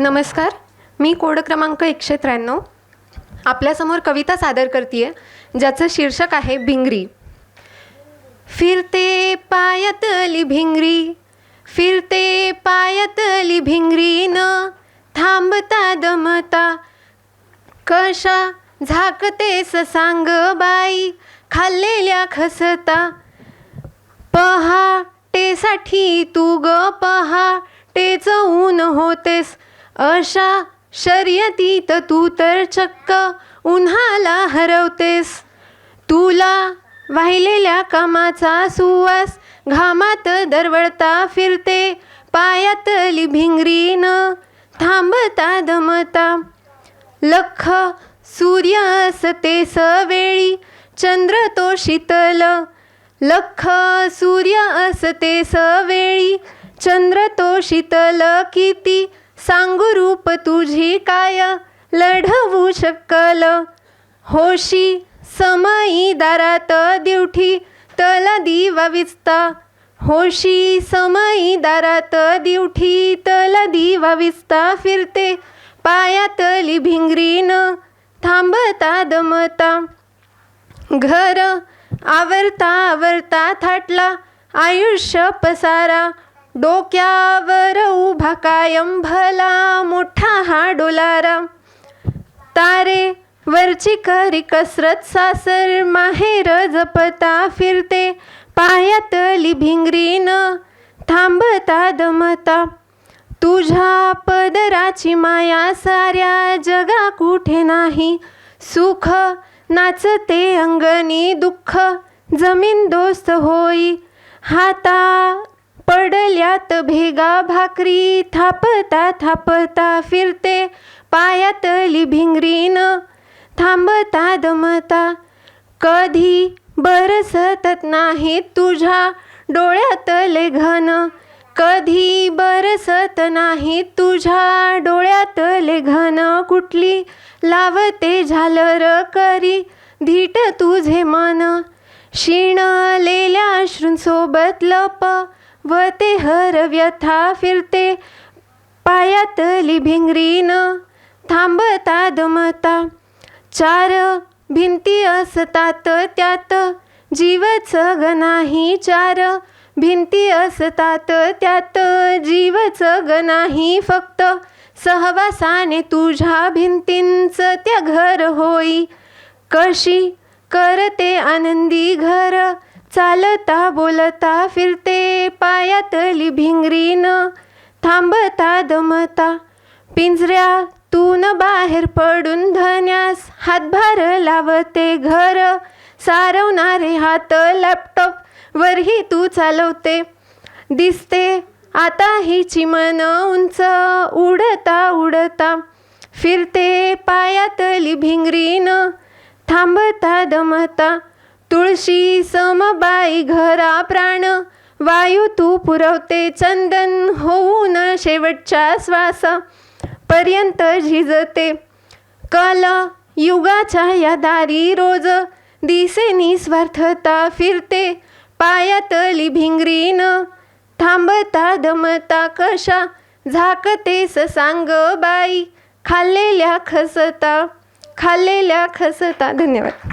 नमस्कार, मी कोड क्रमांक 193 आपल्यासमोर कविता सादर करते आहे, ज्याचं शीर्षक आहे भिंगरी. फिरते पायातली भिंगरी, फिरते पायातली भिंगरी, न थांबता दमता कशा झाकतेस सांग बाई, खाल्लेल्या खसता. पहाटेसाठी तू ग पहाटेच ऊन होतेस, अशा शर्यतीत तू तर चक्क उन्हाला हरवतेस. तुला वाहिलेल्या कामाचा सुवास घामात दरवळता, फिरते पायातली भिंगरी, न थांबता दमता. लख सूर्य असतेस वेळी, चंद्र तो शीतल, लख सूर्य असतेस वेळी, चंद्र तो शीतल. किती सांगू रूप तुझी काय लढवू शकल, होशी समयी दारात दिवठी तल दिवा विजता, होशी समयी दारात दिवठी तल दिवा विजता. फिरते पायातली भिंगरी, न थांबता दमता. घर आवरता आवरता थाटला आयुष्य पसारा, डोक्यावर उभा कायम भला मोठा हा डोलारा. तारे वरची करी कसरत सासर माहेर जपता, फिरते पायातली भिंगरी, न थांबता दमता. तुझ्या पदराची माया साऱ्या जगा कुठे नाही, सुख नाचते अंगणी दुःख जमीन दोस्त होई. हाता पडल्यात भेगा भाकरी, थापता थापता. फिरते पायातली भिंगरी, न थांबता दमता. कधी बरसत नाही तुझ्या डोळ्यातले घन, कधी बरसत नाही तुझ्या डोळ्यातले घन. कुठली लावते झालर करी धीट तुझे मन, शिणलेल्या अश्रूंसोबत लप व ते हर व्यथा. फिरते पायातली भिंगरी, न थांबता दमता. चार भिंती असतात त्यात जीवच ग नाही, चार भिंती असतात त्यात जीवच ग नाही. फक्त सहवासाने तुझ्या भिंतींचं त्या घर होई. कशी करते आनंदी घर चालता बोलता, फिरते पायातली भिंगरी, न थांबता दमता. पिंजऱ्यातून बाहेर पडून धन्यास हातभार लावते, घर सारवणारे हात लॅपटॉप वरही तू चालवते. दिसते आता ही चिमण उंच उडता उडता, फिरते पायातली भिंगरी, न थांबता दमता. तुळशी समबाई घरा प्राण वायू तू पुरवते, चंदन होऊन शेवटच्या श्वासा पर्यंत झिजते. कल युगाच्या या दारी रोज दिसे निस्वार्थता, फिरते पायातली भिंगरी, न थांबता दमता. कशा झाकतेस सांग बाई, खाल्लेल्या खसता, खाल्लेल्या खसता. धन्यवाद.